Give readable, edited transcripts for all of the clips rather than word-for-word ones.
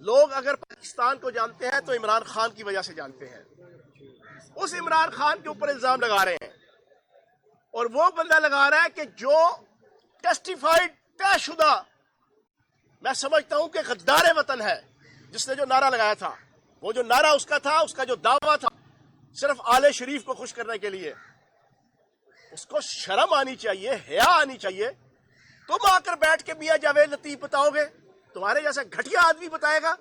لوگ اگر پاکستان کو جانتے ہیں تو عمران خان کی وجہ سے جانتے ہیں. اس عمران خان کے اوپر الزام لگا رہے ہیں اور وہ بندہ لگا رہا ہے کہ جو ٹیسٹیفائیڈ طے شدہ میں سمجھتا ہوں کہ غدار وطن ہے، جس نے جو نعرہ لگایا تھا، وہ جو نعرہ اس کا تھا، اس کا جو دعویٰ تھا صرف آل شریف کو خوش کرنے کے لیے. اس کو شرم آنی چاہیے، حیا آنی چاہیے. تم آ کر بیٹھ کے میاں جاوید لطیف بتاؤ گے؟ تمہارے جیسا گھٹیا آدمی بتائے گا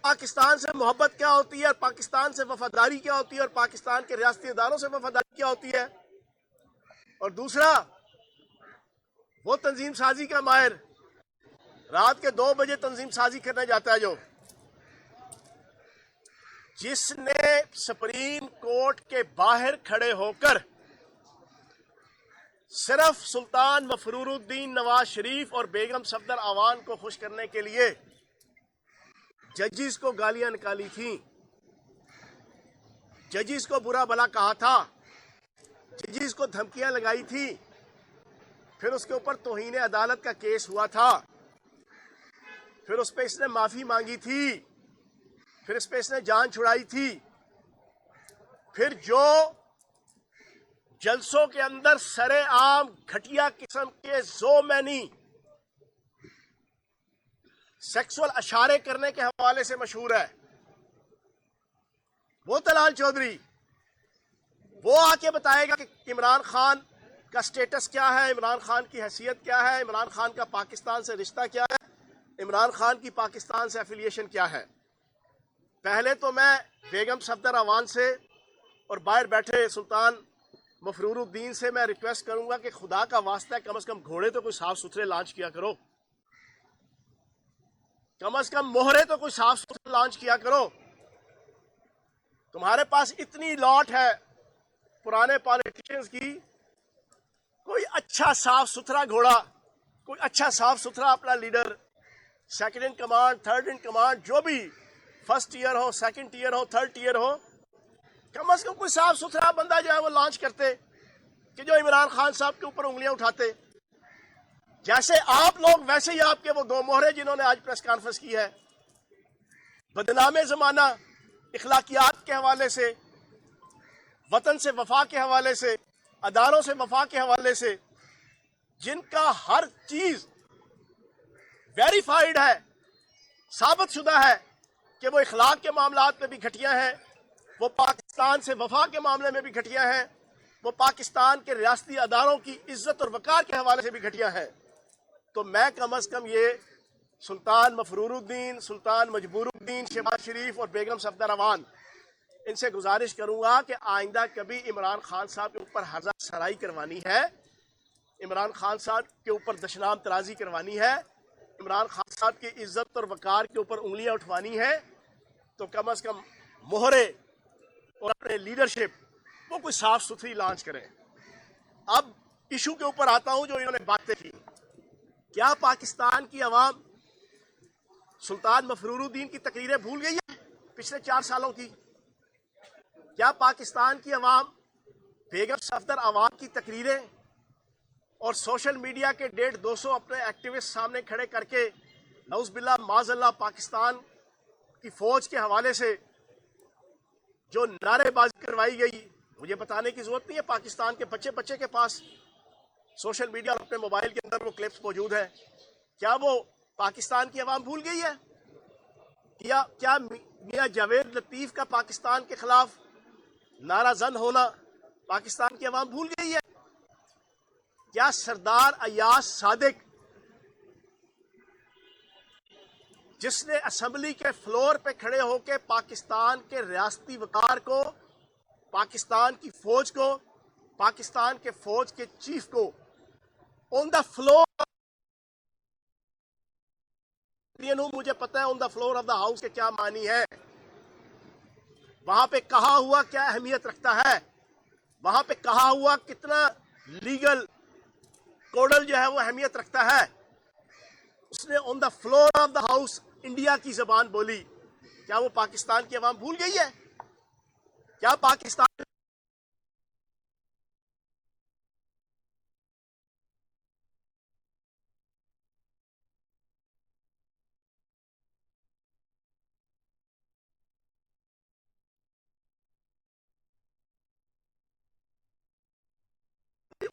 پاکستان سے محبت کیا ہوتی ہے اور پاکستان سے وفاداری کیا ہوتی ہے اور پاکستان کے ریاستی اداروں سے وفاداری کیا ہوتی ہے. اور دوسرا، وہ تنظیم سازی کا ماہر رات کے 2 بجے تنظیم سازی کرنے جاتا ہے، جس نے سپریم کورٹ کے باہر کھڑے ہو کر صرف سلطان مفرور الدین نواز شریف اور بیگم صفدر اعوان کو خوش کرنے کے لیے ججز کو گالیاں نکالی تھیں، ججز کو برا بھلا کہا تھا، ججز کو دھمکیاں لگائی تھی، پھر اس کے اوپر توہین عدالت کا کیس ہوا تھا، پھر اس پہ اس نے معافی مانگی تھی، پھر اس پہ اس نے جان چھڑائی تھی. پھر جو جلسوں کے اندر سرے عام گھٹیا قسم کے زو مینی سیکسول اشارے کرنے کے حوالے سے مشہور ہے، وہ طلال چودھری، وہ آ کے بتائے گا کہ عمران خان کا سٹیٹس کیا ہے، عمران خان کی حیثیت کیا ہے، عمران خان کا پاکستان سے رشتہ کیا ہے، عمران خان کی پاکستان سے ایفیلیشن کیا ہے. پہلے تو میں بیگم صفدر اعوان سے اور باہر بیٹھے سلطان مفرور الدین سے میں ریکویسٹ کروں گا کہ خدا کا واسطہ ہے، کم از کم گھوڑے تو کوئی صاف ستھرے لانچ کیا کرو، کم از کم مہرے تو کوئی صاف ستھرے لانچ کیا کرو. تمہارے پاس اتنی لاٹ ہے پرانے پالیٹیشنز کی، کوئی اچھا صاف ستھرا گھوڑا، کوئی اچھا صاف ستھرا اپنا leader, second in command, third in command, جو بھی فرسٹ ٹیئر ہو، سیکنڈ ٹیئر ہو، تھرڈ ٹیئر ہو، کم از کم کوئی صاف ستھرا بندہ جو ہے وہ لانچ کرتے کہ جو عمران خان صاحب کے اوپر انگلیاں اٹھاتے. جیسے آپ لوگ ویسے ہی آپ کے وہ 2 مہرے جنہوں نے آج پریس کانفرنس کی ہے، بدنام زمانہ اخلاقیات کے حوالے سے، وطن سے وفا کے حوالے سے، اداروں سے وفا کے حوالے سے، جن کا ہر چیز ویریفائیڈ ہے، ثابت شدہ ہے کہ وہ اخلاق کے معاملات میں بھی گھٹیا ہیں، وہ پاکستان سے وفا کے معاملے میں بھی گھٹیا ہیں، وہ پاکستان کے ریاستی اداروں کی عزت اور وقار کے حوالے سے بھی گھٹیا ہیں. تو میں کم از کم یہ سلطان مفرور الدین، سلطان مجبور الدین، شہباز شریف اور بیگم صفدر اعوان، ان سے گزارش کروں گا کہ آئندہ کبھی عمران خان صاحب کے اوپر حذر سرائی کروانی ہے، عمران خان صاحب کے اوپر دشنام ترازی کروانی ہے، عمران خان صاحب کی عزت اور وقار کے اوپر انگلیاں اٹھوانی ہے، تو کم از کم مہرے اور اپنے لیڈرشپ وہ کوئی صاف ستھری لانچ کریں. اب ایشو کے اوپر آتا ہوں جو انہوں نے باتیں کی. کیا پاکستان کی عوام سلطان مفرور الدین کی تقریریں بھول گئی ہے پچھلے 4 سالوں کی؟ کیا پاکستان کی عوام بیگم صفدر اعوان کی تقریریں اور سوشل میڈیا کے 150-200 اپنے ایکٹیوسٹ سامنے کھڑے کر کے نعوذ باللہ معاذ اللہ پاکستان کی فوج کے حوالے سے جو نعرے بازی کروائی گئی، مجھے بتانے کی ضرورت نہیں ہے، پاکستان کے بچے کے پاس سوشل میڈیا اور اپنے موبائل کے اندر وہ کلپس موجود ہیں. کیا وہ پاکستان کی عوام بھول گئی ہے؟ کیا میاں جاوید لطیف کا پاکستان کے خلاف نعرہ زن ہونا پاکستان کی عوام بھول گئی ہے؟ کیا سردار ایاز صادق، جس نے اسمبلی کے فلور پہ کھڑے ہو کے پاکستان کے ریاستی وقار کو، پاکستان کی فوج کو، پاکستان کے فوج کے چیف کو آن دا فلور، مجھے پتا ہے on the floor of the house کے کیا معنی ہے، وہاں پہ کہا ہوا کیا اہمیت رکھتا ہے، وہاں پہ کہا ہوا کتنا لیگل کوڈل جو ہے وہ اہمیت رکھتا ہے. اس نے on the floor of the house India کی زبان بولی. کیا وہ پاکستان کی عوام بھول گئی ہے؟ کیا پاکستان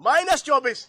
-24।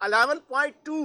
11.2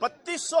3200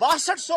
6200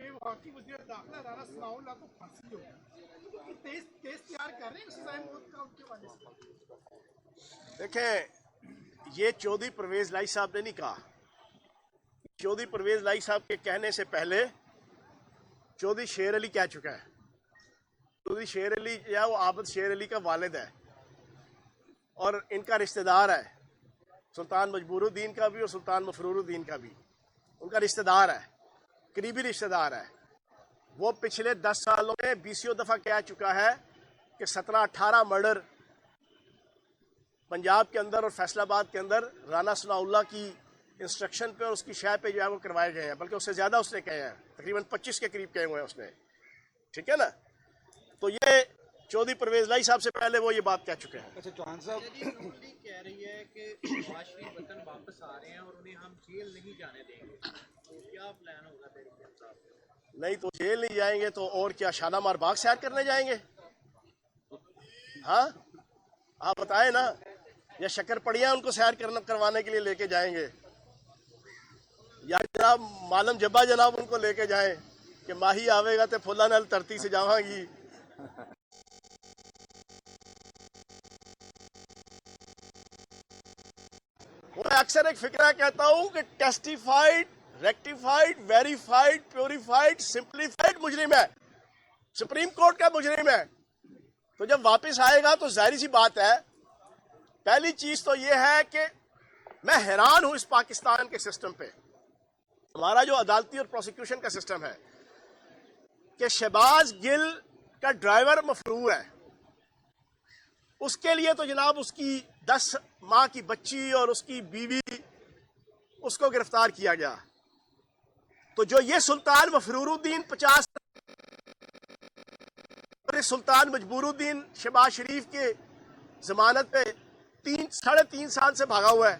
کہ وفاقی وزیر داخلہ رانا ثناء اللہ کو پھانسی ہو کیس تیار کر رہے ہیں سزائے موت کا ان کے حوالے سے؟ دیکھیں، یہ چودھری پرویز لائی صاحب نے نہیں کہا. چودھری پرویز لائی صاحب کے کہنے سے پہلے چودھری شیر علی کہہ چکا ہے. چودھری شیر علی یا وہ عابد شیر علی کا والد ہے اور ان کا رشتہ دار ہے، سلطان مجبور الدین کا بھی اور سلطان مفرور الدین کا بھی. ان کا رشتہ دار ہے، قریبی رشتہ دار ہے. وہ پچھلے 10 سالوں میں 20 دفعہ کہہ چکا ہے کہ 17-18 مرڈر پنجاب کے اندر اور فیصل آباد کے اندر رانا ثناء اللہ کی انسٹرکشن پہ اور اس کی شے پہ جو ہے وہ کروائے گئے ہیں. بلکہ اس سے زیادہ اس نے کہے ہیں، تقریباً 25 کے قریب کہے ہوئے ہیں اس نے. ٹھیک ہے نا؟ تو یہ چودھری پرویز لائی صاحب سے پہلے وہ یہ بات کہہ چکے ہیں. اچھا چوہان صاحب کہہ رہی ہے کہ نواز شریف وطن واپس آ رہے ہیں اور انہیں ہم جیل نہیں جانے دیں گے، تو کیا پلان ہوگا تحریک انصاف؟ نہیں تو جیل نہیں جائیں گے تو اور کیا شالامار باغ سیر کرنے جائیں گے؟ ہاں آپ بتائیں نا، یا شکر پڑیاں ان کو سیر کروانے کے لیے لے کے جائیں گے، یا جناب معلم جبا جناب ان کو لے کے جائیں کہ ماہی آوے گا تے پھلا نل ترتی سے جاواں گی. میں اکثر ایک فکرہ کہتا ہوں کہ ٹیسٹیفائڈ، ریکٹیفائڈ، ویریفائڈ، پیوریفائڈ، سمپلیفائڈ مجرم ہے، سپریم کورٹ کا مجرم ہے. تو جب واپس آئے گا تو ظاہری سی بات ہے، پہلی چیز تو یہ ہے کہ میں حیران ہوں اس پاکستان کے سسٹم پہ. ہمارا جو عدالتی اور پروسیکیوشن کا سسٹم ہے کہ شہباز گل کا ڈرائیور مفرور ہے، اس کے لیے تو جناب اس کی 10 ماہ کی بچی اور اس کی بیوی اس کو گرفتار کیا گیا. تو جو یہ سلطان مفرور الدین 50 سلطان مجبور الدین شہباز شریف کے ضمانت پہ 3.5 سال سے بھاگا ہوا ہے،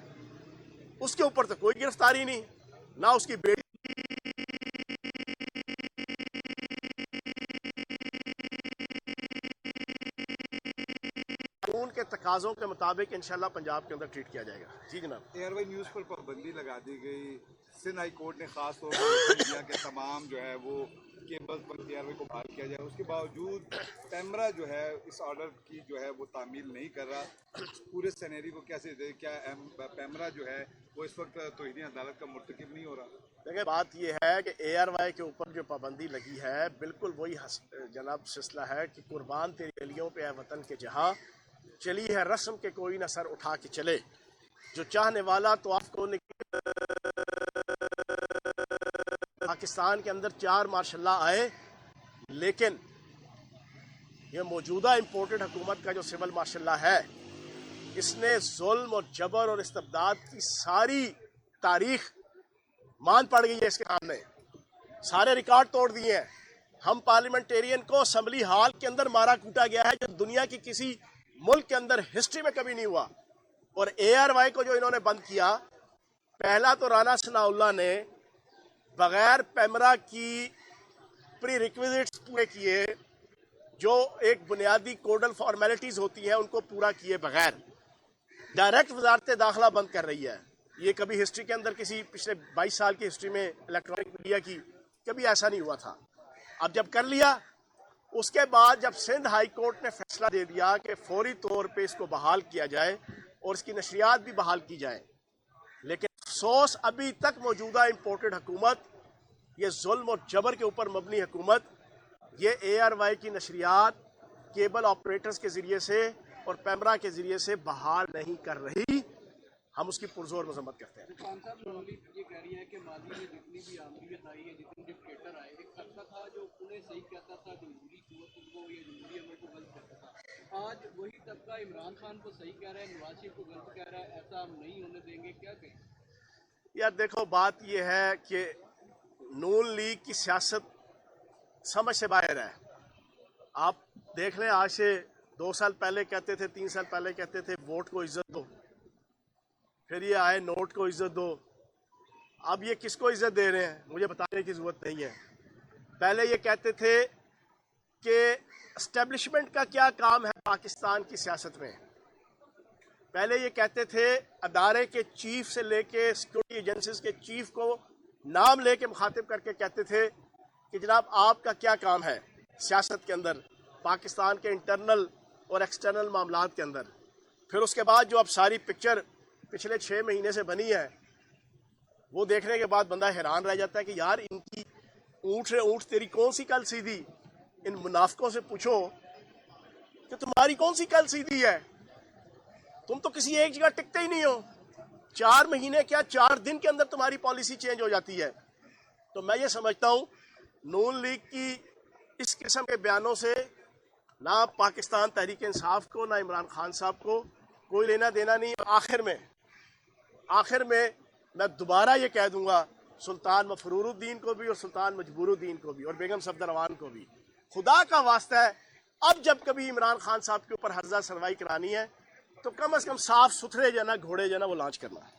اس کے اوپر تو کوئی گرفتاری نہیں، نہ اس کی بیٹی قانون کے تقاضوں کے مطابق انشاءاللہ پنجاب کے اندر ٹریٹ کیا جائے گا. جی جناب. ایئر وائی نیوز پر پابندی لگا دی گئی. سندھ ہائی کورٹ نے خاص طور پر انڈیا کے تمام جو ہے وہ کیبلز پر ایئر وائی کو بحال کیا جائے. اس کے باوجود پیمرا جو ہے اس آرڈر کی جو ہے وہ تعمیل نہیں کر رہا. پورے سینیری کو کیسے دے؟ کیا پیمرا جو ہے وہ اس وقت توہین عدالت کا مرتکب نہیں ہو رہا؟ دیکھیں بات یہ ہے کہ اے آر وائی کے اوپر جو پابندی لگی ہے بالکل وہی جناب سلسلہ ہے کہ قربان تیری گلیوں پہ اے وطن کے جہاں، چلی ہے رسم کے کوئی نہ سر اٹھا کے چلے، جو چاہنے والا تو آپ کو پاکستان کے اندر 4 ماشاء اللہ آئے، لیکن یہ موجودہ امپورٹڈ حکومت کا جو سول ماشاء اللہ ہے، اس نے ظلم اور جبر اور استبداد کی ساری تاریخ مان پڑ گئی ہے اس کے سامنے، سارے ریکارڈ توڑ دیے ہیں. ہم پارلیمنٹیرین کو اسمبلی ہال کے اندر مارا کوٹا گیا ہے جو دنیا کی کسی ملک کے اندر ہسٹری میں کبھی نہیں ہوا. اور اے آر وائی کو جو انہوں نے بند کیا، پہلا تو رانا ثناء اللہ نے بغیر پیمرا کی پری ریکویزٹس پورے کیے، جو ایک بنیادی کوڈل فارمیلٹیز ہوتی ہیں ان کو پورا کیے بغیر ڈائریکٹ وزارت داخلہ بند کر رہی ہے. یہ کبھی ہسٹری کے اندر کسی پچھلے 22 سال کی ہسٹری میں الیکٹرانک میڈیا کی کبھی ایسا نہیں ہوا تھا. اب جب کر لیا، اس کے بعد جب سندھ ہائی کورٹ نے فیصلہ دے دیا کہ فوری طور پہ اس کو بحال کیا جائے اور اس کی نشریات بھی بحال کی جائیں، لیکن افسوس ابھی تک موجودہ امپورٹڈ حکومت، یہ ظلم اور جبر کے اوپر مبنی حکومت، یہ اے آر وائی کی نشریات کیبل آپریٹرز کے ذریعے سے اور پیمرا کے ذریعے سے بحال نہیں کر رہی. ہم اس کی پرزور مذمت کرتے ہیں. خان صاحب نولی یہ کہہ رہی ہے کہ ماضی میں جتنی بھی آمریت آئی ہے، جتنے ڈکٹیٹر آئے، ایک طبقہ تھا جو انہیں صحیح کہتا تھا، جمہوری قوت کو یا جمہوری عمل کو غلط کہتا تھا. آج وہی طبقہ عمران خان کو صحیح کہہ رہا ہے، نواز شریف کو غلط کہہ رہا ہے. ایسا ہم نہیں ہونے دیں گے، کیا کہیں؟ یار دیکھو بات یہ ہے کہ نون لیگ کی سیاست سمجھ سے باہر ہے. آپ دیکھ لیں، آج سے 2 سال پہلے کہتے تھے، 3 سال پہلے کہتے تھے ووٹ کو عزت دو، پھر یہ آئے نوٹ کو عزت دو. اب یہ کس کو عزت دے رہے ہیں مجھے بتانے کی ضرورت نہیں ہے. پہلے یہ کہتے تھے کہ اسٹیبلشمنٹ کا کیا کام ہے پاکستان کی سیاست میں. پہلے یہ کہتے تھے ادارے کے چیف سے لے کے سیکورٹی ایجنسیز کے چیف کو نام لے کے مخاطب کر کے کہتے تھے کہ جناب آپ کا کیا کام ہے سیاست کے اندر، پاکستان کے انٹرنل اور ایکسٹرنل معاملات کے اندر. پھر اس کے بعد جو اب ساری پکچر پچھلے 6 مہینے سے بنی ہے وہ دیکھنے کے بعد بندہ حیران رہ جاتا ہے کہ یار ان کی اونٹ سے اونٹ تیری کون سی کل سیدھی. ان منافقوں سے پوچھو کہ تمہاری کون سی کل سیدھی ہے، تم تو کسی ایک جگہ ٹکتے ہی نہیں ہو. 4 مہینے کیا 4 دن کے اندر تمہاری پالیسی چینج ہو جاتی ہے. تو میں یہ سمجھتا ہوں نون لیگ کی اس قسم کے بیانوں سے نہ پاکستان تحریک انصاف کو نہ عمران خان صاحب کو کوئی لینا دینا نہیں. آخر میں میں دوبارہ یہ کہہ دوں گا سلطان مفرور الدین کو بھی اور سلطان مجبور الدین کو بھی اور بیگم صفدر روان کو بھی، خدا کا واسطہ ہے اب جب کبھی عمران خان صاحب کے اوپر ہرزہ سنوائی کرانی ہے تو کم از کم صاف ستھرے جو ہے نا گھوڑے جو ہے نا وہ لانچ کرنا ہے.